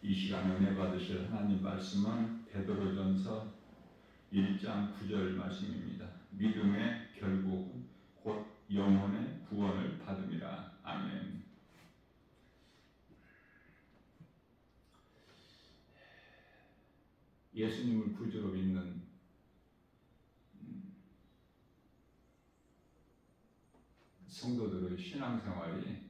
이 시간 은혜 받으실 하나님 말씀은 베드로전서 1장 9절 말씀입니다. 믿음의 결국은 곧 영혼의 구원을 받음이라. 아멘. 예수님을 구주로 믿는 성도들의 신앙생활이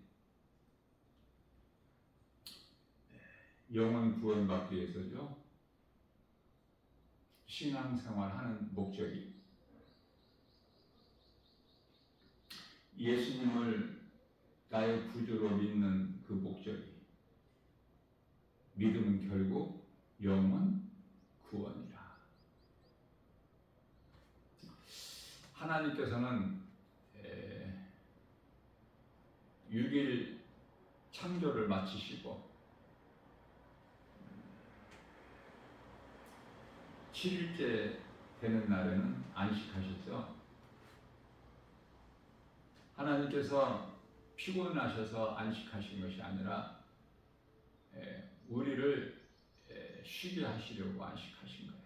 영혼 구원받기 위해서죠. 신앙생활하는 목적이 예수님을 나의 구주로 믿는 그 목적이 믿음은 결국 영혼 구원이라. 하나님께서는 6일 창조를 마치시고 7일째 되는 날에는 안식하셨죠. 하나님께서 피곤하셔서 안식하신 것이 아니라 우리를 쉬게 하시려고 안식하신 거예요.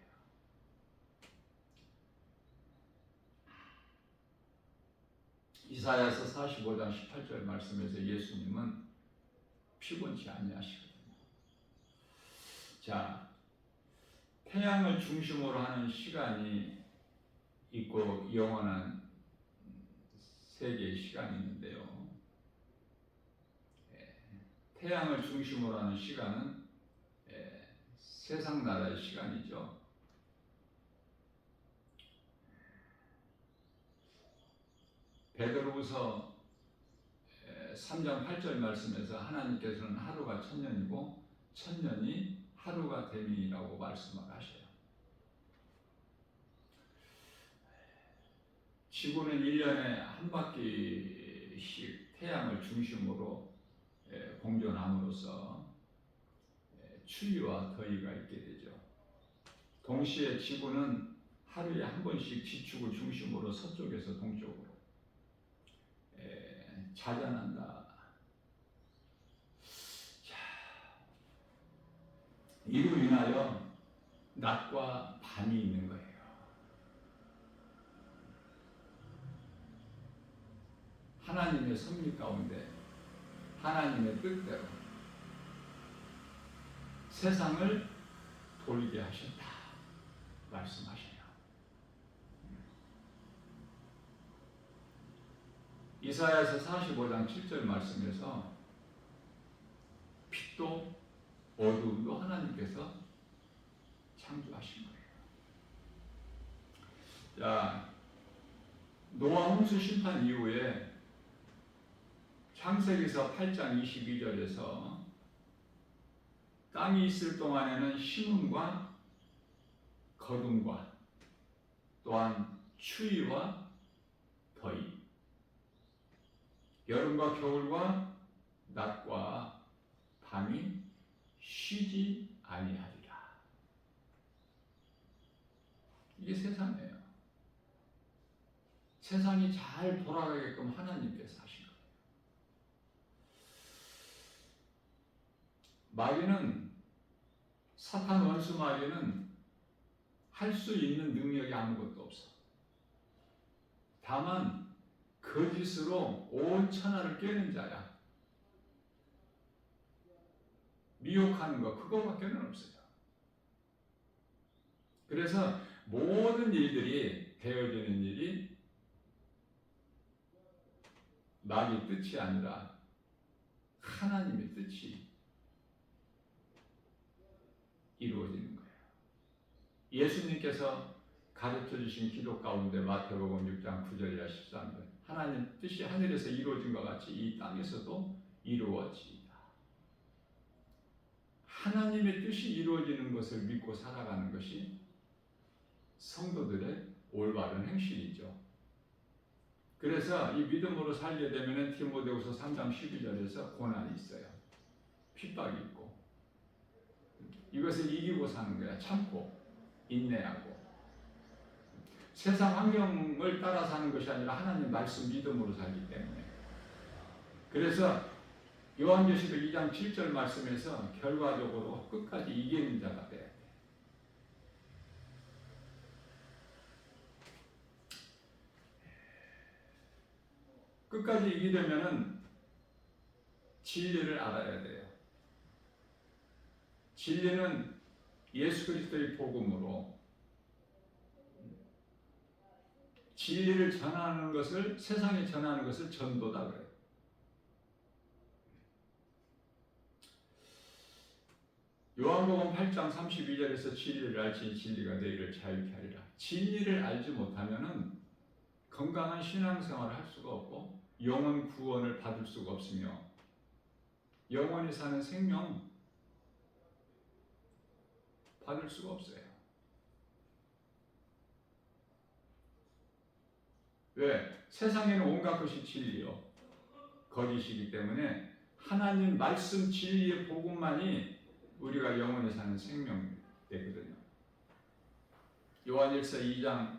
이사야서 45장 18절 말씀에서 예수님은 피곤치 아니하시거든요. 자, 태양을 중심으로 하는 시간이 있고 영원한 세 개의 시간이 있는데요. 태양을 중심으로 하는 시간은 세상 나라의 시간이죠. 베드로후서 3장 8절 말씀에서 하나님께서는 하루가 1000년이고 1000년이 하루가 됨이라고 말씀을 하셔요. 지구는 1년에 한 바퀴씩 태양을 중심으로 공전함으로써 추위와 더위가 있게 되죠. 동시에 지구는 하루에 한 번씩 지축을 중심으로 서쪽에서 동쪽으로 자전한다. 자, 이로 인하여 낮과 밤이 있는 거예요. 하나님의 섭리 가운데 하나님의 뜻대로 세상을 돌게 하셨다 말씀하셔요. 이사야서 45장 7절 말씀에서 빛도 어두움도 하나님께서 창조하신 거예요. 자, 노아 홍수 심판 이후에 창세기서 8장 22절에서 땅이 있을 동안에는 심음과 거둠과 또한 추위와 더위, 여름과 겨울과 낮과 밤이 쉬지 아니하리라. 이게 세상이에요. 세상이 잘 돌아가게끔 하나님께서 하신 거예요. 마귀는, 사탄 원수 마귀는 할 수 있는 능력이 아무것도 없어. 다만 거짓으로 온 천하를 꿰는 자야. 미혹하는 거, 그거밖에는 없어요. 그래서 모든 일들이 되어지는 일이 마귀의 뜻이 아니라 하나님의 뜻이 이루어지는 거예요. 예수님께서 가르쳐 주신 기도 가운데 마태복음 6장 9절이라 13절, 하나님 뜻이 하늘에서 이루어진 것 같이 이 땅에서도 이루어지이다. 하나님의 뜻이 이루어지는 것을 믿고 살아가는 것이 성도들의 올바른 행실이죠. 그래서 이 믿음으로 살게 되면 디모데후서 3장 12절에서 고난이 있어요. 핍박이 있고, 이것을 이기고 사는 거야. 참고 인내하고. 세상 환경을 따라 사는 것이 아니라 하나님 말씀 믿음으로 살기 때문에. 그래서 요한계시록 2장 7절 말씀에서 결과적으로 끝까지 이기는 자가 돼야 돼. 끝까지 이기려면은 진리를 알아야 돼요. 진리는 예수 그리스도의 복음으로 진리를 전하는 것을 세상에 전하는 것을 전도다 그래요. 요한복음 8장 32절에서 진리를 알지 진리가 너희를 자유케 하리라. 진리를 알지 못하면은 건강한 신앙생활을 할 수가 없고 영혼 구원을 받을 수가 없으며 영원히 사는 생명 받을 수가 없어요. 왜? 세상에는 온갖 것이 진리요 거짓이기 때문에 하나님 말씀 진리의 복음만이 우리가 영원히 사는 생명이 되거든요. 요한일서 2장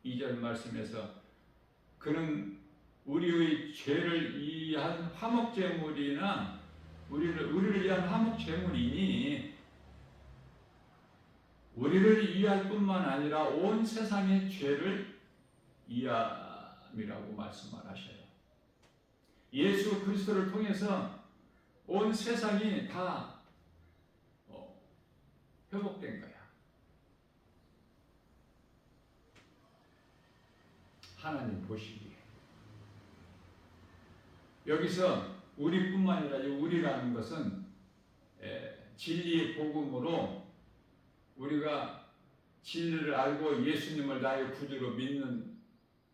2절 말씀에서 그는 우리의 죄를 위한 화목제물이나 우리를 위한 화목제물이니 우리를 위할 뿐만 아니라 온 세상의 죄를 위함이라고 말씀을 하셔요. 예수 그리스도를 통해서 온 세상이 다 회복된 거야. 하나님 보시기에. 여기서 우리뿐만 아니라 우리라는 것은 진리의 복음으로 우리가 진리를 알고 예수님을 나의 구주로 믿는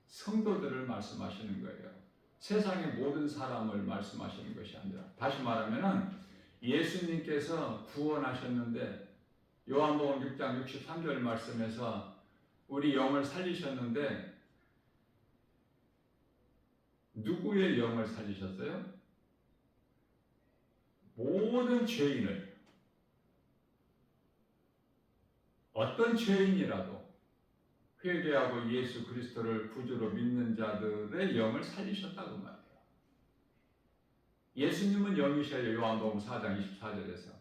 성도들을 말씀하시는 거예요. 세상의 모든 사람을 말씀하시는 것이 아니라, 다시 말하면 예수님께서 구원하셨는데 요한복음 6장 63절 말씀에서 우리 영을 살리셨는데 누구의 영을 살리셨어요? 모든 죄인을, 어떤 죄인이라도 회개하고 예수 그리스도를 구주로 믿는 자들의 영을 살리셨다고 말해요. 예수님은 영이셔요. 요한복음 4장 24절에서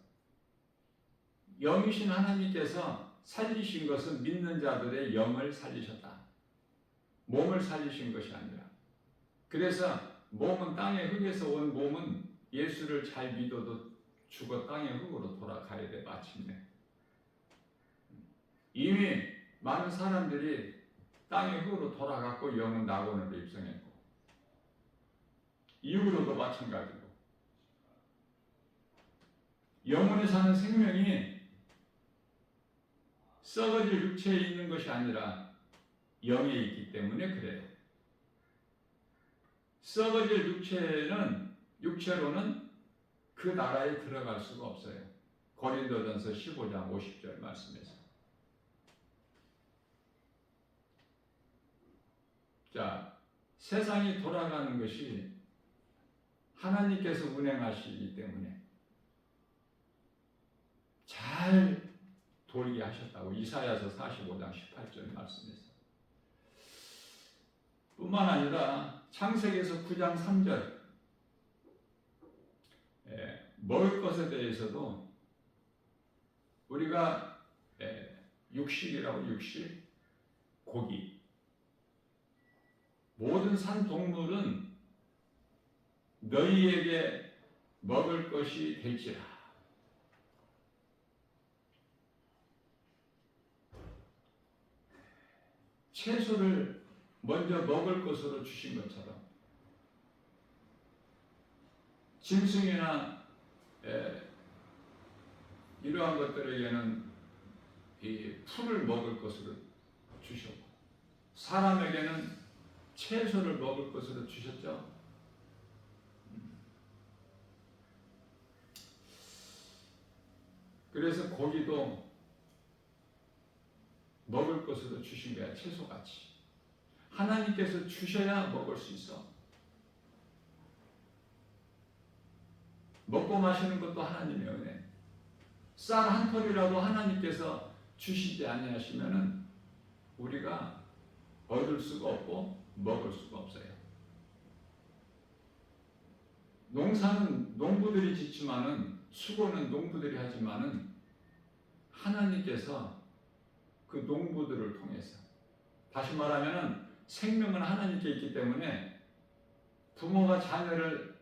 영이신 하나님께서 살리신 것은 믿는 자들의 영을 살리셨다. 몸을 살리신 것이 아니라. 그래서 몸은 땅의 흙에서 온 몸은 예수를 잘 믿어도 죽어 땅의 흙으로 돌아가야 돼 마침내. 이미 많은 사람들이 땅의 흙으로 돌아갔고 영은 낙원으로 입성했고 이후로도 마찬가지고 영혼에 사는 생명이 썩어질 육체에 있는 것이 아니라 영에 있기 때문에 그래요. 썩어질 육체로는 그 나라에 들어갈 수가 없어요. 고린도전서 15장 50절 말씀에서. 자, 세상이 돌아가는 것이 하나님께서 운행하시기 때문에 잘 돌게 하셨다고 이사야서 45장 18절 말씀에서. 뿐만 아니라 창세기에서 9장 3절 먹을 것에 대해서도 우리가 육식이라고 육식, 고기, 모든 산 동물은 너희에게 먹을 것이 될지라. 채소를 먼저 먹을 것으로 주신 것처럼 짐승이나 이러한 것들에게는 이 풀을 먹을 것으로 주셨고 사람에게는 채소를 먹을 것으로 주셨죠. 그래서 고기도 먹을 것으로 주신 거야. 채소같이. 하나님께서 주셔야 먹을 수 있어. 먹고 마시는 것도 하나님의 은혜. 쌀 한 톨이라도 하나님께서 주시지 아니하시면은 우리가 얻을 수가 없고 먹을 수가 없어요. 농사는 농부들이 짓지만은 수고는 농부들이 하지만은 하나님께서 그 농부들을 통해서, 다시 말하면은 생명은 하나님께 있기 때문에 부모가 자녀를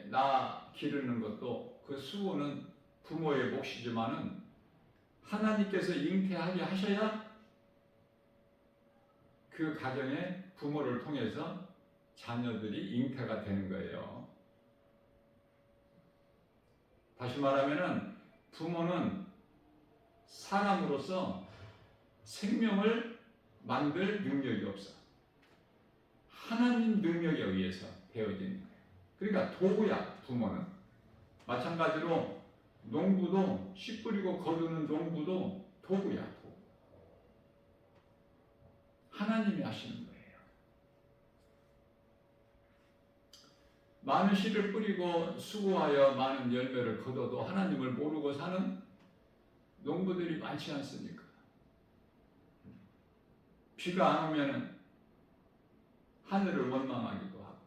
낳아 기르는 것도 그 수고는 부모의 몫이지만은 하나님께서 잉태하게 하셔야 그 가정의 부모를 통해서 자녀들이 잉태가 되는 거예요. 다시 말하면은 부모는 사람으로서 생명을 만들 능력이 없어. 하나님 능력에 의해서 되어진 거예요. 그러니까 도구야, 부모는. 마찬가지로 농부도, 씨 뿌리고 거두는 농부도 도구야, 도구. 하나님이 하시는 거예요. 많은 씨를 뿌리고 수고하여 많은 열매를 거둬도 하나님을 모르고 사는 농부들이 많지 않습니까? 비가 안 오면 하늘을 원망하기도 하고,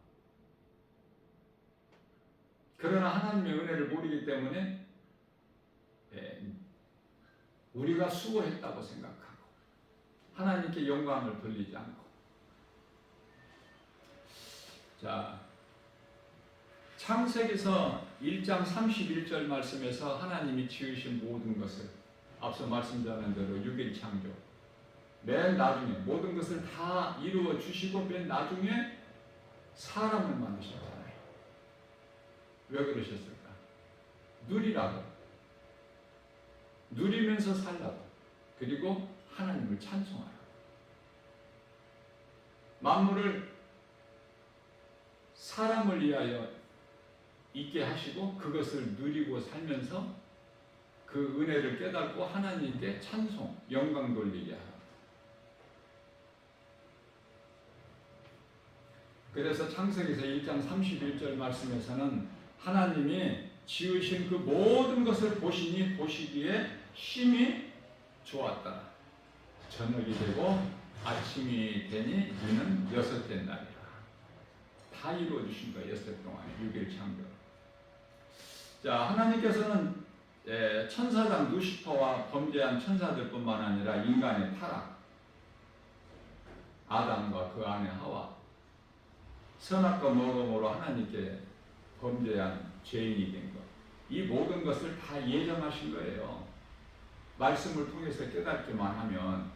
그러나 하나님의 은혜를 모르기 때문에 우리가 수고했다고 생각하고 하나님께 영광을 돌리지 않고. 자, 창세기서 1장 31절 말씀에서 하나님이 지으신 모든 것을, 앞서 말씀드린 대로 6일 창조, 맨 나중에 모든 것을 다 이루어 주시고 맨 나중에 사람을 만드셨잖아요. 왜 그러셨을까? 누리라고, 누리면서 살라고, 그리고 하나님을 찬송하라고. 만물을 사람을 위하여 있게 하시고 그것을 누리고 살면서 그 은혜를 깨닫고 하나님께 찬송, 영광 돌리게 하라. 그래서 창세기서 1장 31절 말씀에서는 하나님이 지으신 그 모든 것을 보시니 보시기에 심히 좋았다. 저녁이 되고 아침이 되니 이는 여섯째 날이라. 다 이루어 주신 거예요. 여섯 동안에 6일 창조. 자, 하나님께서는 천사장 루시퍼와 범죄한 천사들뿐만 아니라 인간의 타락, 아담과 그 아내 하와, 선악과 모험으로 하나님께 범죄한 죄인이 된 것, 이 모든 것을 다 예정하신 거예요. 말씀을 통해서 깨닫기만 하면.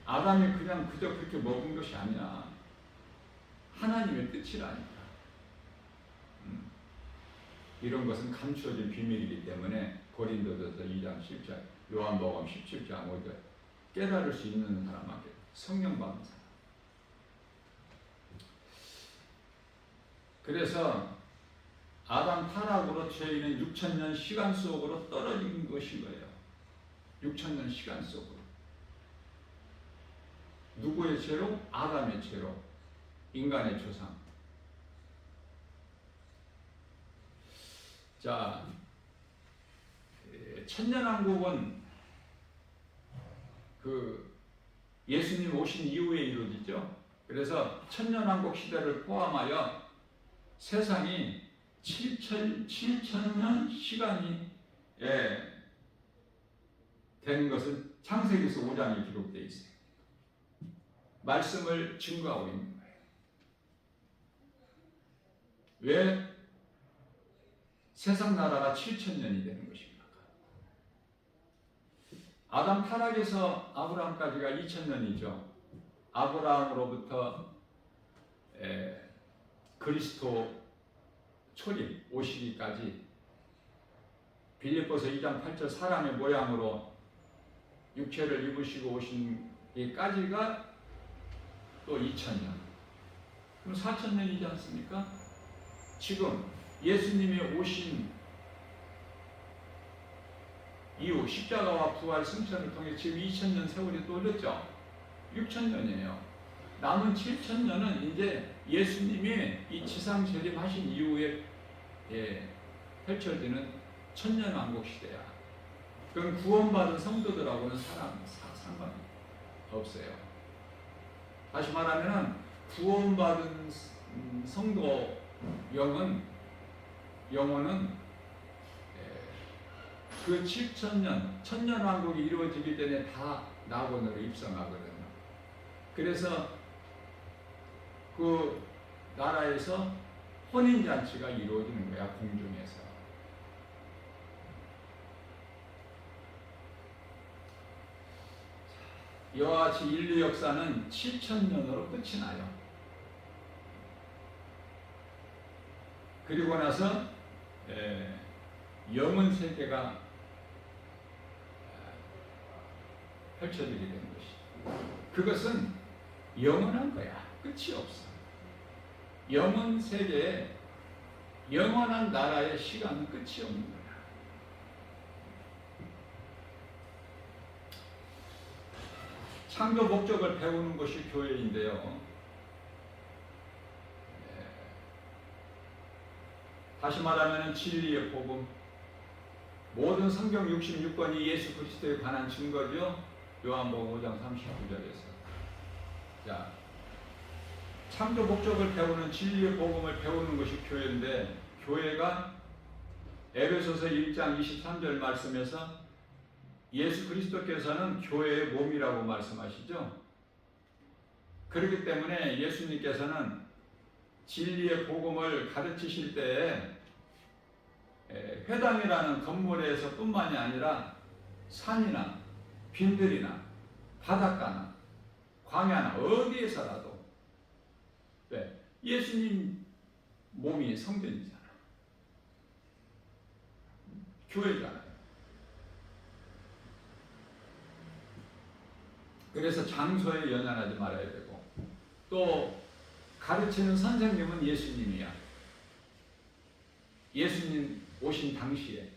아담이 그냥 그저 그렇게 먹은 것이 아니야. 하나님의 뜻이라니까. 이런 것은 감추어진 비밀이기 때문에 고린도전서 2장 10절, 요한복음 17장 5절, 깨달을 수 있는 사람에게 성령 받는 사람. 그래서 아담 타락으로 죄인은 6,000년 시간 속으로 떨어진 것인 거예요. 6,000년 시간 속으로. 누구의 죄로? 아담의 죄로. 인간의 조상. 자, 천년왕국은 그 예수님 오신 이후에 이루어지죠. 그래서 천년왕국 시대를 포함하여 세상이 7,000년 시간이 되는 것은 창세기서 5장에 기록되어 있어요. 말씀을 증거하고 있는 거예요. 왜 세상 나라가 7,000년이 되는 것입니까? 아담 타락에서 아브라함까지가 2,000년이죠. 아브라함으로부터 그리스도 초림 오시기까지, 빌립보서 2장 8절 사람의 모양으로 육체를 입으시고 오신 이까지가 또 2,000년. 그럼 4,000년이지 않습니까? 지금 예수님이 오신 이후 십자가와 부활 승천을 통해 지금 2,000년 세월이 또 흘렀죠. 6,000년이에요. 남은 7,000년은 이제 예수님이 이 지상 재림하신 이후에 펼쳐지는 천년왕국 시대야. 그건 구원받은 성도들하고는 상관이 없어요. 다시 말하면 구원받은 성도 영혼은 그 7천년, 천년왕국이 이루어지기 전에 다 낙원으로 입성하거든요. 그래서 그 나라에서 혼인잔치가 이루어지는 거야, 공중에서. 이와 같이 인류 역사는 7천년으로 끝이 나요. 그리고 나서 영혼 세계가 펼쳐지게 되는 것이죠. 그것은 영원한 거야. 끝이 없어. 영혼 세계에 영원한 나라의 시간은 끝이 없는 거야. 창조 목적을 배우는 것이 교회인데요. 다시 말하면 진리의 복음, 모든 성경 66권이 예수 그리스도에 관한 증거죠. 요한복음 5장 39절에서. 자, 창조 목적을 배우는 진리의 복음을 배우는 것이 교회인데, 교회가 에베소서 1장 23절 말씀에서 예수 그리스도께서는 교회의 몸이라고 말씀하시죠. 그렇기 때문에 예수님께서는 진리의 복음을 가르치실 때에 회당이라는 건물에서 뿐만이 아니라 산이나 빈들이나 바닷가나 광야나 어디에서라도 예수님 몸이 성전이잖아. 교회잖아요. 그래서 장소에 연연하지 말아야 되고, 또 가르치는 선생님은 예수님이야. 예수님 오신 당시에.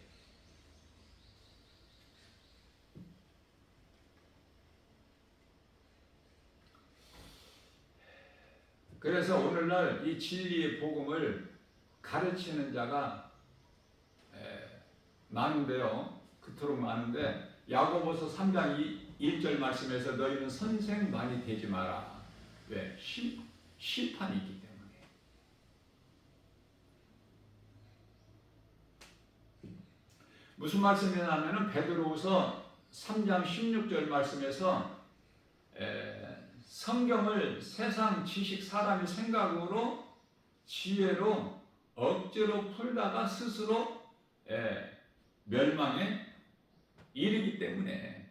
그래서 오늘날 이 진리의 복음을 가르치는 자가 많은데요. 그토록 많은데, 야고보서 3장 1절 말씀에서 너희는 선생 많이 되지 마라. 왜? 심판이 있기 때문에. 무슨 말씀이냐면 베드로후서 3장 16절 말씀에서 성경을 세상 지식 사람의 생각으로 지혜로 억지로 풀다가 스스로 멸망에 이르기 때문에,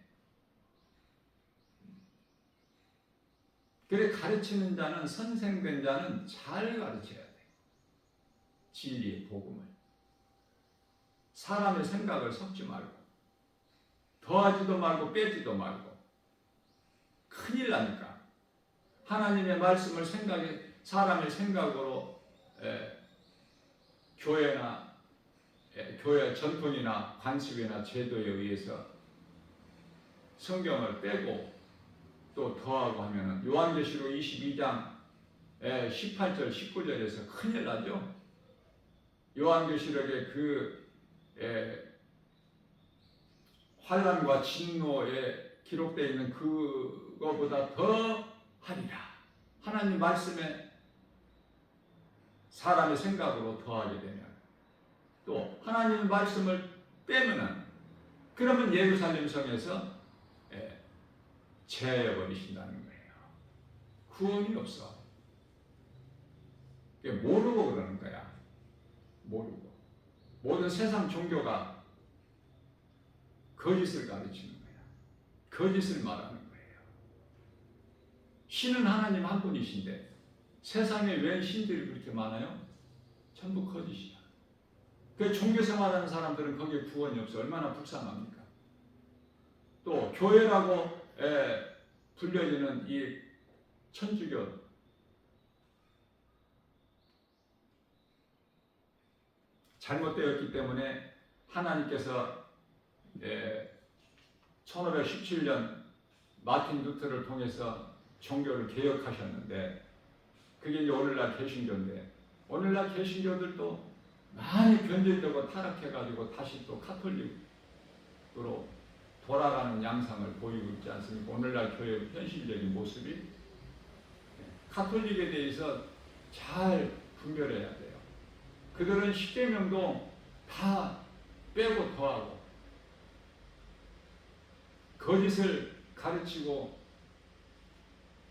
그래 가르치는 자는, 선생된 자는 잘 가르쳐야 돼. 진리의 복음을. 사람의 생각을 섞지 말고, 더하지도 말고 빼지도 말고. 큰일 나니까. 하나님의 말씀을 사람의 생각으로 교회 전통이나 관습이나 제도에 의해서 성경을 빼고 또 더하고 하면은 요한계시록 22장 18절 19절에서 큰일 나죠. 요한계시록의 그 환난과 진노에 기록되어 있는 그거보다 더 하리라. 하나님 말씀에 사람의 생각으로 더하게 되면, 또 하나님의 말씀을 빼면은, 그러면 예루살렘 성에서 제해버리신다는 거예요. 구원이 없어. 모르고 그러는 거야. 모르고. 모든 세상 종교가 거짓을 가르치는 거야. 거짓을 말하는 거예요. 신은 하나님 한 분이신데 세상에 왜 신들이 그렇게 많아요? 전부 거짓이야. 그 종교 생활하는 사람들은 거기에 구원이 없어. 얼마나 불쌍합니까? 또 교회라고 불려지는 이 천주교, 잘못되었기 때문에 하나님께서 1517년 마틴 루터를 통해서 종교를 개혁하셨는데, 그게 이제 오늘날 개신교인데, 오늘날 개신교들도 많이 변질되고 타락해가지고 다시 또 카톨릭으로 돌아가는 양상을 보이고 있지 않습니까? 오늘날 교회의 현실적인 모습이. 카톨릭에 대해서 잘 분별해야 돼요. 그들은 십계명도 다 빼고 더하고 거짓을 가르치고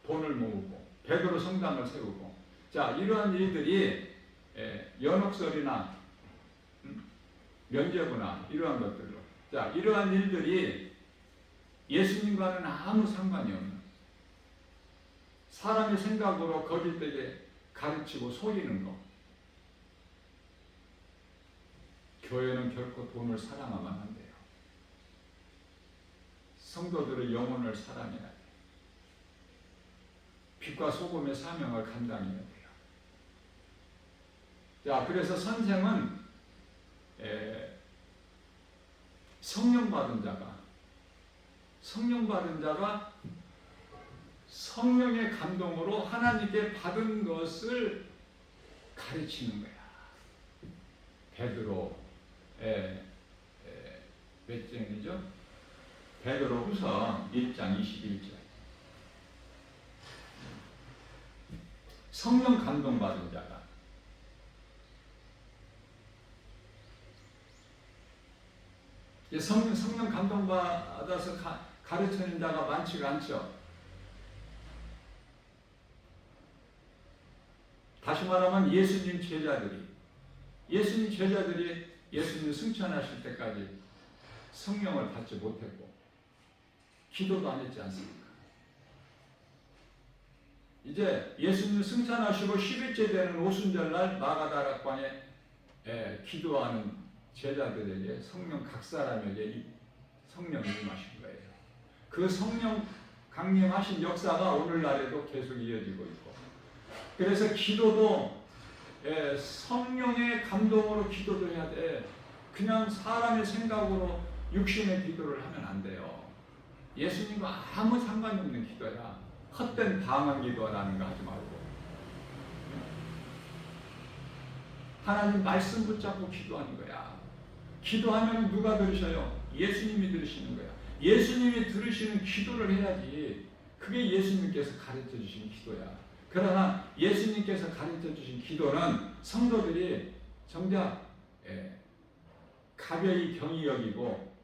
돈을 모으고 백으로 성당을 세우고, 자, 이러한 일들이 연옥설이나 면죄부나 이러한 것들로, 자, 이러한 일들이 예수님과는 아무 상관이 없는, 사람의 생각으로 거짓되게 가르치고 속이는 것. 교회는 결코 돈을 사랑하면 안 돼요. 성도들의 영혼을 사랑해야 돼요. 빛과 소금의 사명을 감당해야 돼요. 자, 그래서 선생은 성령 받은 자가 성령의 감동으로 하나님께 받은 것을 가르치는 거야. 베드로 몇 장이죠? 베드로 후서 1장 21절. 성령 감동 받은 자가, 성령 감동 받아서 가르치는 자가 많지가 않죠. 다시 말하면 예수님 제자들이 예수님 승천하실 때까지 성령을 받지 못했고 기도도 안 했지 않습니까? 이제 예수님 승천하시고 10일째 되는 오순절날 마가다락방에 기도하는 제자들에게 성령 각 사람에게 성령이 임하신 거예요. 그 성령 강림하신 역사가 오늘날에도 계속 이어지고 있고, 그래서 기도도 성령의 감동으로 기도도 해야 돼. 그냥 사람의 생각으로 육신의 기도를 하면 안 돼요. 예수님과 아무 상관이 없는 기도야. 헛된 방언 기도라는 거 하지 말고 하나님 말씀 붙잡고 기도하는 거야. 기도하면 누가 들으셔요? 예수님이 들으시는 거야. 예수님이 들으시는 기도를 해야지. 그게 예수님께서 가르쳐 주신 기도야. 그러나 예수님께서 가르쳐 주신 기도는 성도들이 정작 가벼이 경히 여기고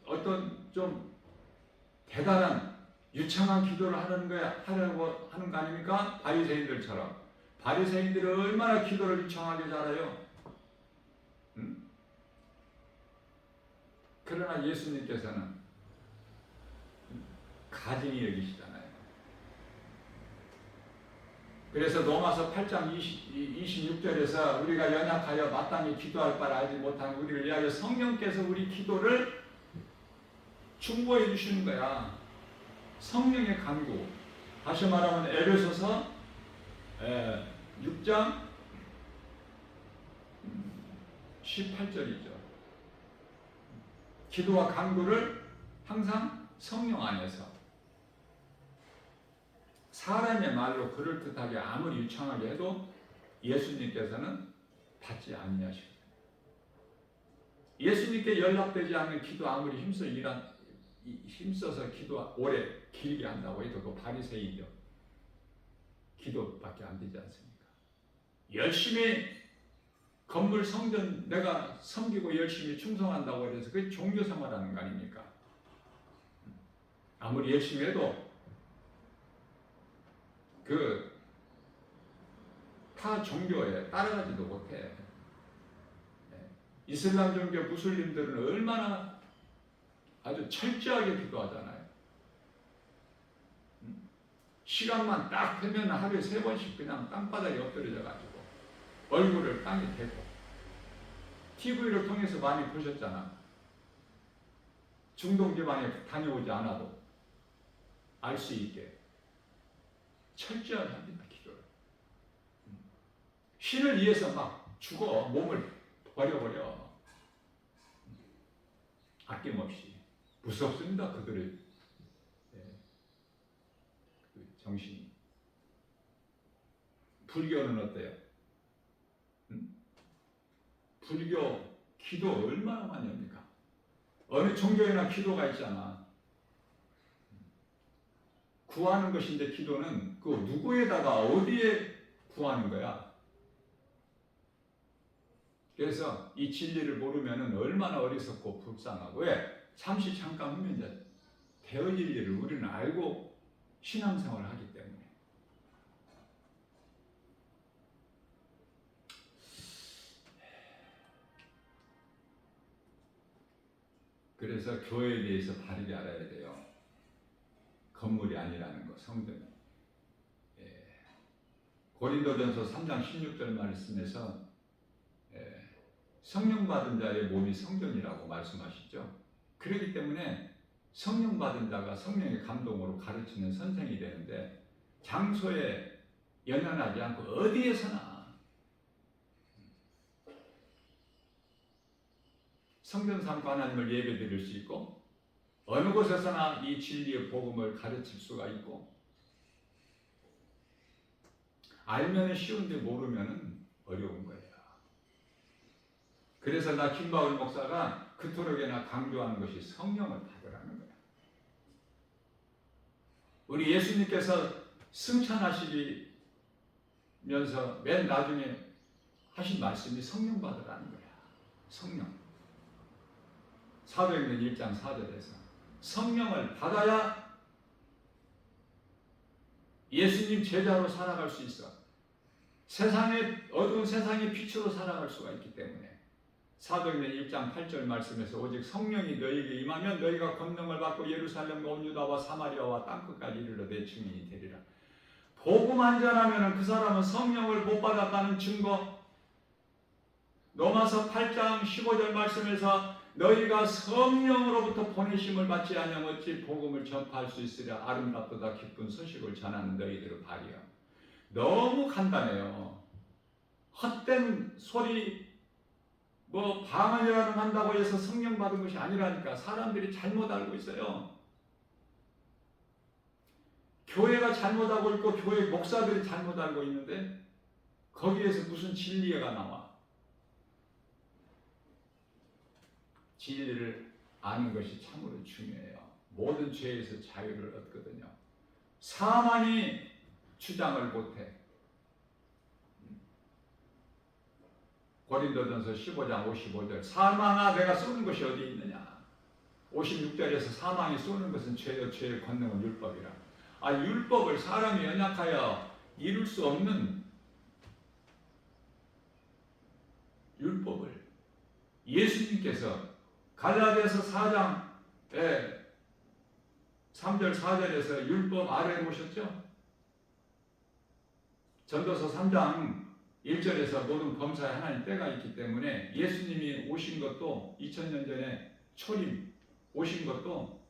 어떤 좀 대단한 유창한 기도를 하려고 하는 거 아닙니까? 바리새인들처럼. 바리새인들은 얼마나 기도를 유창하게 잘해요. 그러나 예수님께서는 가증히 여기시잖아요. 그래서 로마서 8장 26절에서 우리가 연약하여 마땅히 기도할 바를 알지 못한 우리를 위하여 성령께서 우리 기도를 중보해 주시는 거야. 성령의 간구. 다시 말하면 에베소서 6장 18절이죠. 기도와 간구를 항상 성령 안에서, 사람의 말로 그럴듯하게 아무리 유창하게 해도 예수님께서는 받지 아니하시고, 예수님께 연락되지 않는 기도 아무리 힘써서 기도 오래 길게 한다고 해도 그 바리새인이요. 기도밖에 안 되지 않습니까? 열심히 건물 성전 내가 섬기고 열심히 충성한다고 해서 그게 종교 생활하는 거 아닙니까? 아무리 열심히 해도 타 종교에 따라가지도 못해. 이슬람 종교 무슬림들은 얼마나 아주 철저하게 기도하잖아요. 시간만 딱 되면 하루에 3번씩 그냥 땅바닥에 엎드려져가지고 얼굴을 땅에 대고, TV를 통해서 많이 보셨잖아. 중동 지방에 다녀오지 않아도 알 수 있게 철저하게 합니다. 기도를. 신을 위해서 막 죽어. 몸을 버려버려. 아낌없이. 무섭습니다. 그들의 그 정신이. 불교는 어때요? 불교 기도 얼마나 많이 합니까? 어느 종교에나 기도가 있잖아. 구하는 것인데 기도는 그 누구에다가 어디에 구하는 거야? 그래서 이 진리를 모르면 얼마나 어리석고 불쌍하고, 왜? 잠시 잠깐 후면 이제 되어질 일을 우리는 알고 신앙생활을 하기 때문에. 그래서 교회에 대해서 바르게 알아야 돼요. 건물이 아니라는 거, 성전이. 고린도전서 3장 16절 말씀에서 성령 받은 자의 몸이 성전이라고 말씀하시죠. 그렇기 때문에 성령 받은 자가 성령의 감동으로 가르치는 선생이 되는데, 장소에 연연하지 않고 어디에서나 성전 삼고 하나님을 예배 드릴 수 있고, 어느 곳에서나 이 진리의 복음을 가르칠 수가 있고, 알면 쉬운데 모르면 어려운 거예요. 그래서 나 김바울 목사가 그토록이나 강조하는 것이 성령을 받으라는 거예요. 우리 예수님께서 승천하시면서 맨 나중에 하신 말씀이 성령 받으라는 거야. 성령. 사도행전 1장 4절에서 성령을 받아야 예수님 제자로 살아갈 수 있어. 어두운 세상의 빛으로 살아갈 수가 있기 때문에. 사도행전 1장 8절 말씀에서 오직 성령이 너희에게 임하면 너희가 권능을 받고 예루살렘과 온 유다와 사마리아와 땅끝까지 이르러 내 증인이 되리라. 복음 안 전하면 그 사람은 성령을 못 받았다는 증거. 로마서 8장 15절 말씀에서 너희가 성령으로부터 보내심을 받지 아니하면 어찌 복음을 전파할 수 있으랴. 아름답도다 기쁜 소식을 전하는 너희들을 바리여. 너무 간단해요. 헛된 소리, 방언이라는 한다고 해서 성령 받은 것이 아니라니까. 사람들이 잘못 알고 있어요. 교회가 잘못 알고 있고 교회 목사들이 잘못 알고 있는데 거기에서 무슨 진리가 나와. 진리를 아는 것이 참으로 중요해요. 모든 죄에서 자유를 얻거든요. 사망이 주장을 못해. 고린도전서 15장 55절 사망아 내가 쏘는 것이 어디 있느냐. 56절에서 사망이 쏘는 것은 죄요 죄의 권능은 율법이라. 율법을 사람이 연약하여 이룰 수 없는 율법을 예수님께서 갈라디아서 4장 3절 4절에서 율법 아래로 오셨죠. 전도서 3장 1절에서 모든 범사에 하나님 때가 있기 때문에 예수님이 오신 것도 2000년 전에 초림 오신 것도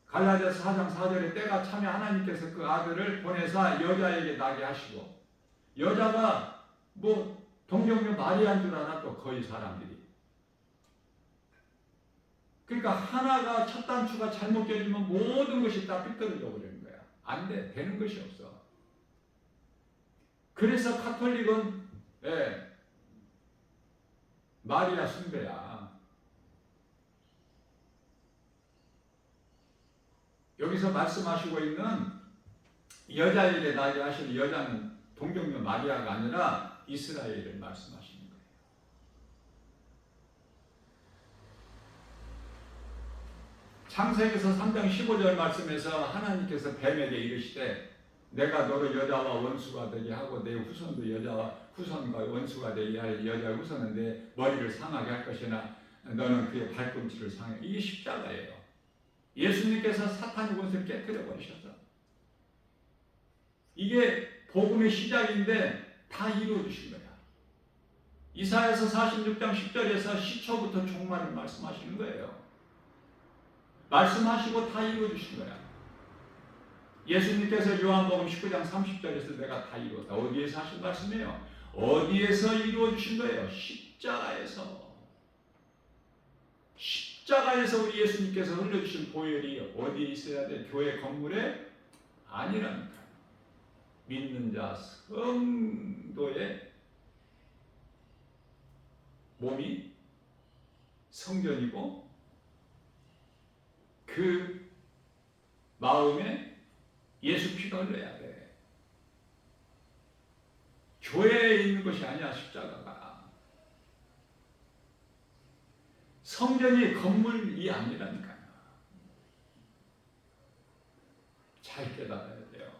갈라디아서 4장 4절에 때가 차면 하나님께서 그 아들을 보내사 여자에게 나게 하시고, 여자가 동정녀 마리아인 줄 알아. 또 거의 사람들이. 그러니까 하나가 첫 단추가 잘못 껴지면 모든 것이 다 삐뚤어져 버리는 거야. 안 돼. 되는 것이 없어. 그래서 카톨릭은 마리아 숭배야. 여기서 말씀하시고 있는 여자에게 나게 하실 여자는 동정녀 마리아가 아니라 이스라엘을 말씀하시는 거예요. 창세기서 3장 15절 말씀에서 하나님께서 뱀에게 이르시되 내가 너를 여자와 원수가 되게 하고 내 후손도 후손과 원수가 되게 할 여자 후손은 내 머리를 상하게 할 것이나 너는 그의 발꿈치를 상해. 이게 십자가예요. 예수님께서 사탄의 권세를 깨뜨려 버리셨어. 이게 복음의 시작인데 다 이루어 주신 거야. 이사야서 46장 10절에서 시초부터 종말을 말씀하시는 거예요. 말씀하시고 다 이루어 주신 거야. 예수님께서 요한복음 19장 30절에서 내가 다 이루었다. 어디에서 하신 말씀이에요? 어디에서 이루어 주신 거예요? 십자가에서. 십자가에서 우리 예수님께서 흘려주신 보혈이 어디에 있어야 돼? 교회 건물에 아니라니까. 믿는 자 성도의 몸이 성전이고 그 마음에 예수 피가 흘러야 돼. 교회에 있는 것이 아니야. 십자가가. 성전이 건물이 아니라니까요. 잘 깨달아야 돼요.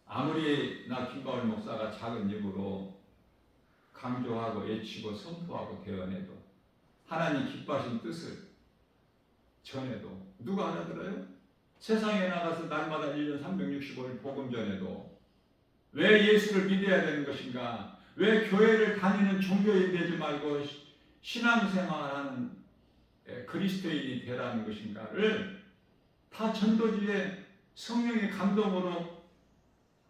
아무리 나 김바울 목사가 작은 입으로 강조하고 외치고 선포하고 대언해도 하나님 기뻐하신 뜻을 전해도 누가 알아들어요? 세상에 나가서 날마다 1년 365일 복음 전해도 왜 예수를 믿어야 되는 것인가? 왜 교회를 다니는 종교인 되지 말고 신앙생활하는 그리스도인이 되라는 것인가를 다 전도지에 성령의 감동으로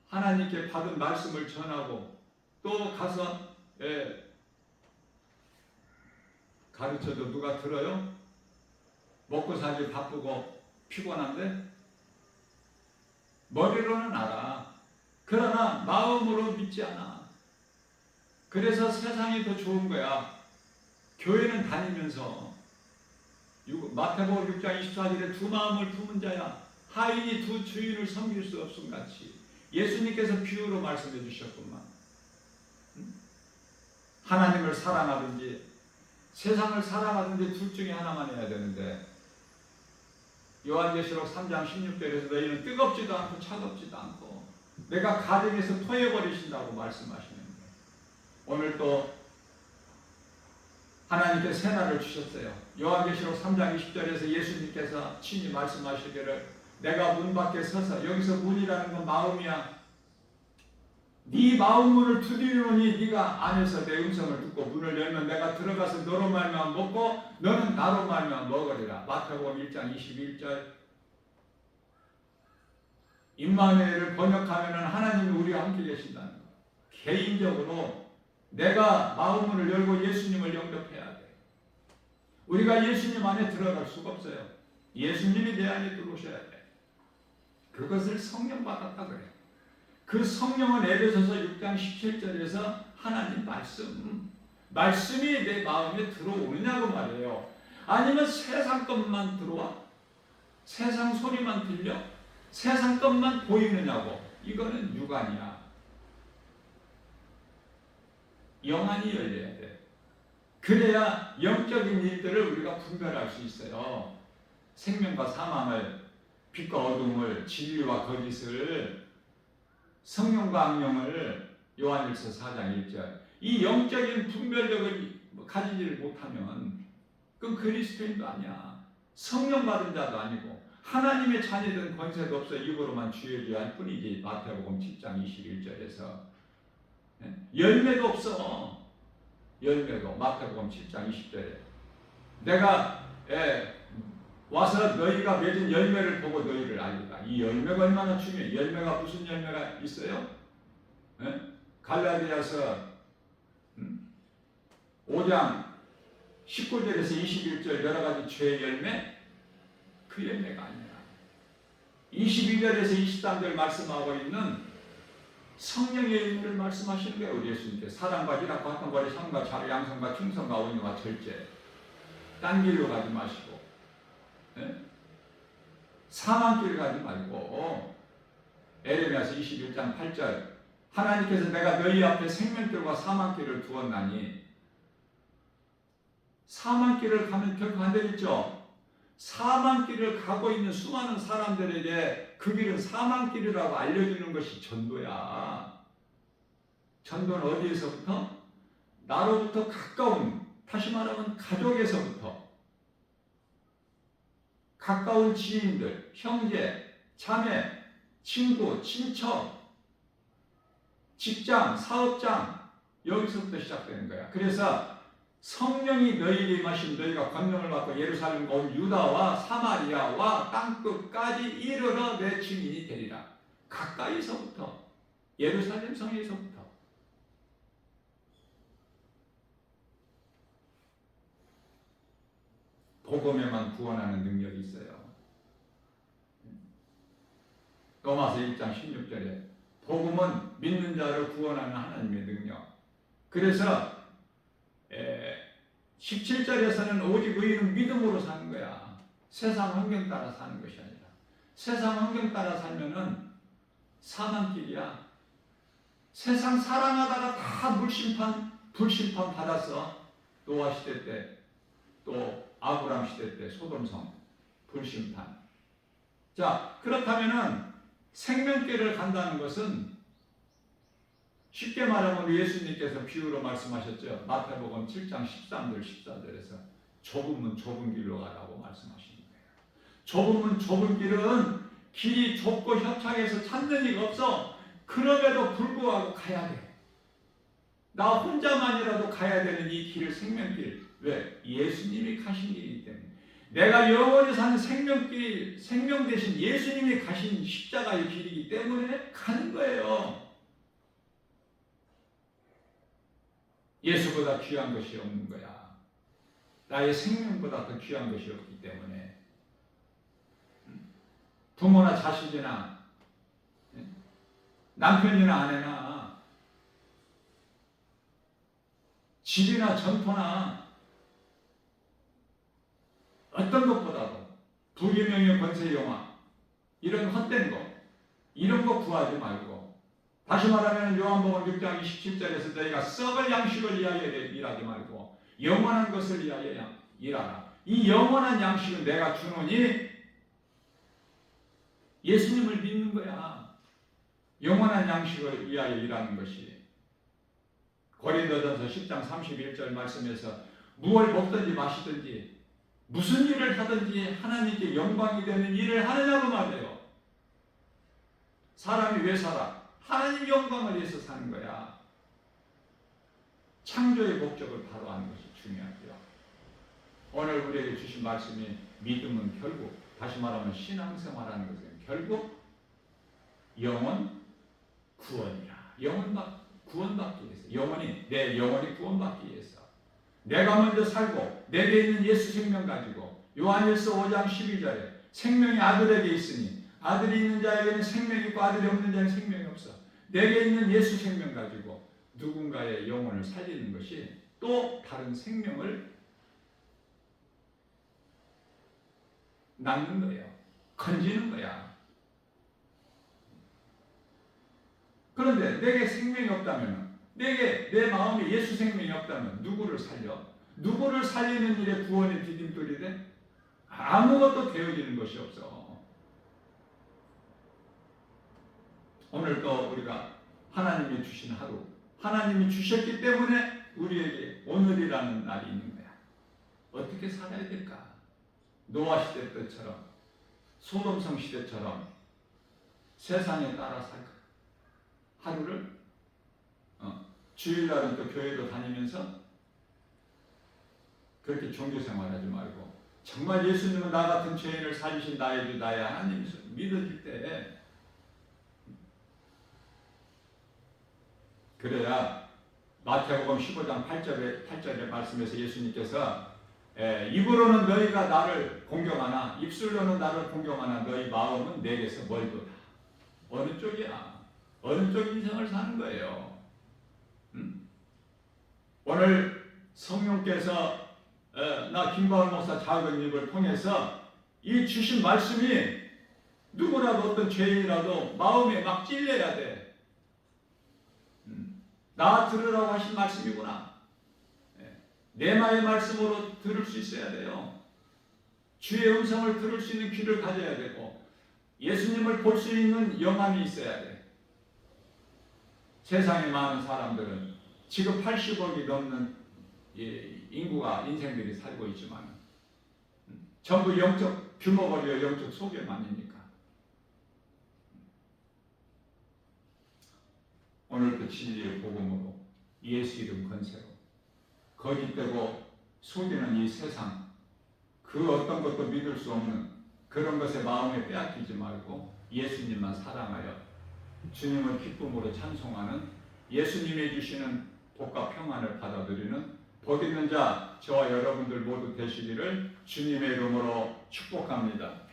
하나님께 받은 말씀을 전하고 또 가서 가르쳐도 누가 들어요? 먹고 살기 바쁘고 피곤한데 머리로는 알아. 그러나 마음으로 믿지 않아. 그래서 세상이 더 좋은 거야. 교회는 다니면서 마태복음 6장 24절에 두 마음을 품은 자야 하인이 두 주인을 섬길 수 없음같이 예수님께서 비유로 말씀해 주셨구만. 하나님을 사랑하든지 세상을 사랑하든지 둘 중에 하나만 해야 되는데 요한계시록 3장 16절에서 너희는 뜨겁지도 않고 차갑지도 않고 내가 가정에서 토해버리신다고 말씀하시는데 오늘 또 하나님께 새날을 주셨어요. 요한계시록 3장 20절에서 예수님께서 친히 말씀하시기를 내가 문 밖에 서서 여기서 문이라는 건 마음이야. 네 마음 문을 두드리노니 네가 안에서 내 음성을 듣고 문을 열면 내가 들어가서 너로 말미암아 먹고 너는 나로 말미암아 먹으리라. 마태복음 1장 21절. 임마누엘을 번역하면은 하나님이 우리와 함께 계신다는 거. 개인적으로 내가 마음 문을 열고 예수님을 영접해야 돼. 우리가 예수님 안에 들어갈 수가 없어요. 예수님이 내 안에 들어오셔야 돼. 그것을 성령 받았다 그래요. 그 성령은 에베소서 6장 17절에서 하나님 말씀이 내 마음에 들어오느냐고 말이에요. 아니면 세상 것만 들어와? 세상 소리만 들려? 세상 것만 보이느냐고? 이거는 유관이야. 영안이 열려야 돼. 그래야 영적인 일들을 우리가 분별할 수 있어요. 생명과 사망을, 빛과 어둠을, 진리와 거짓을, 성령과 악령을 요한일서 4장 1절. 이 영적인 분별력을 가지지를 못하면 그건 그리스도인도 아니야. 성령 받은 자도 아니고 하나님의 자녀된 권세도 없어. 입으로만 주의 주의 할 뿐이지. 마태복음 7장 21절에서 열매도 없어. 열매도 마태복음 7장 20절에 내가 와서 너희가 맺은 열매를 보고 너희를 알리다. 이 열매가 얼마나 중요해. 열매가 무슨 열매가 있어요? 갈라디아서 5장 19절에서 21절 여러 가지 죄의 열매, 그 열매가 아니야. 22절에서 23절 말씀하고 있는 성령의 의미를 말씀하시는 거예요. 우리 예수님께서 사랑과 희락과 화평과 상과 자비 양성과 충성과 온유와 절제. 딴 길로 가지 마시고 사망길을 가지 말고 에레미야서 21장 8절 하나님께서 내가 너희 앞에 생명길과 사망길을 두었나니 사망길을 가면 결코 안 되겠죠. 사망길을 가고 있는 수많은 사람들에게 그 길은 사망길이라고 알려주는 것이 전도야. 전도는 어디에서부터? 나로부터 가까운, 다시 말하면 가족에서부터 가까운 지인들, 형제, 자매, 친구, 친척, 직장, 사업장 여기서부터 시작되는 거야. 그래서 성령이 너희에게 임하신 너희가 권능을 받고 예루살렘과 온 유다와 사마리아와 땅끝까지 이르러 내 증인이 되리라. 가까이서부터 예루살렘 성에서부터 복음에만 구원하는 능력이 있어요. 로마서 1장 16절에 복음은 믿는 자를 구원하는 하나님의 능력. 그래서 17절에서는 오직 의인은 믿음으로 사는 거야. 세상 환경 따라 사는 것이 아니라. 세상 환경 따라 살면은 사망길이야. 세상 사랑하다가 다 불심판 받았어. 노아 시대 때, 또 아브람 시대 때 소돔성 불심판. 자, 그렇다면은 생명길을 간다는 것은 쉽게 말하면 예수님께서 비유로 말씀하셨죠. 마태복음 7장 13절 14절에서 좁은 문 좁은 길로 가라고 말씀하시는 거예요. 좁은 문 좁은 길은 길이 좁고 협착해서 찾는 이가 없어. 그럼에도 불구하고 가야 돼. 나 혼자만이라도 가야 되는 이 길을 생명길. 왜? 예수님이 가신 길이기 때문에. 내가 영원히 사는 생명길, 생명 대신 예수님이 가신 십자가의 길이기 때문에 가는 거예요. 예수보다 귀한 것이 없는 거야. 나의 생명보다 더 귀한 것이 없기 때문에. 부모나 자식이나 남편이나 아내나 집이나 전토나 어떤 것보다도 불기명의 권세 영화 이런 헛된 거 이런 거 구하지 말고, 다시 말하면 요한복음 6장 27절에서 너희가 썩을 양식을 위하여 일하지 말고 영원한 것을 위하여 일하라. 이 영원한 양식은 내가 주노니 예수님을 믿는 거야. 영원한 양식을 위하여 일하는 것이. 고린도전서 10장 31절 말씀에서 무엇을 먹든지 마시든지 무슨 일을 하든지 하나님께 영광이 되는 일을 하느냐고 말해요. 사람이 왜 살아? 하나님 영광을 위해서 사는 거야. 창조의 목적을 바로 아는 것이 중요하고요. 오늘 우리에게 주신 말씀이 믿음은 결국, 다시 말하면 신앙생활하는 것은 결국 영원 구원이라. 구원받기 위해서. 내 영혼이 구원받기 위해서. 내가 먼저 살고 내게 있는 예수 생명 가지고 요한일서 5장 12절에 생명이 아들에게 있으니 아들이 있는 자에게는 생명이 있고 아들이 없는 자에게는 생명이 없어. 내게 있는 예수 생명 가지고 누군가의 영혼을 살리는 것이 또 다른 생명을 낳는 거예요. 건지는 거야. 그런데 내게 생명이 없다면, 내 마음에 예수 생명이 없다면 누구를 살려? 누구를 살리는 일에 구원의 디딤돌이 돼? 아무것도 되어지는 것이 없어. 오늘 또 우리가 하나님이 주신 하루, 하나님이 주셨기 때문에 우리에게 오늘이라는 날이 있는 거야. 어떻게 살아야 될까? 노아 시대 때처럼, 소돔성 시대처럼 세상에 따라 살까? 하루를 주일날은 또 교회도 다니면서 그렇게 종교생활하지 말고 정말 예수님은 나 같은 죄인을 살리신 나의 주 나의 하나님 믿어질 때, 그래야 마태복음 15장 8절의 말씀에서 예수님께서 입으로는 너희가 나를 공경하나 입술로는 나를 공경하나 너희 마음은 내게서 멀도다. 어느 쪽이야? 어느 쪽 인생을 사는 거예요? 오늘 성령께서 나 김바울 목사 작은 입을 통해서 이 주신 말씀이 누구라도 어떤 죄인이라도 마음에 막 찔려야 돼. 나 들으라고 하신 말씀이구나. 내마의 말씀으로 들을 수 있어야 돼요. 주의 음성을 들을 수 있는 귀를 가져야 되고 예수님을 볼 수 있는 영감이 있어야 돼. 세상에 많은 사람들은 지금 80억이 넘는 인구가 인생들이 살고 있지만 전부 영적 규모거리와 영적 소견만이니까. 오늘도 진리의 복음으로 예수 이름 건세로 거짓되고 속이는 이 세상, 그 어떤 것도 믿을 수 없는 그런 것에 마음에 빼앗기지 말고 예수님만 사랑하여 주님을 기쁨으로 찬송하는, 예수님이 주시는 복과 평안을 받아들이는 복 있는 자 저와 여러분들 모두 되시기를 주님의 이름으로 축복합니다.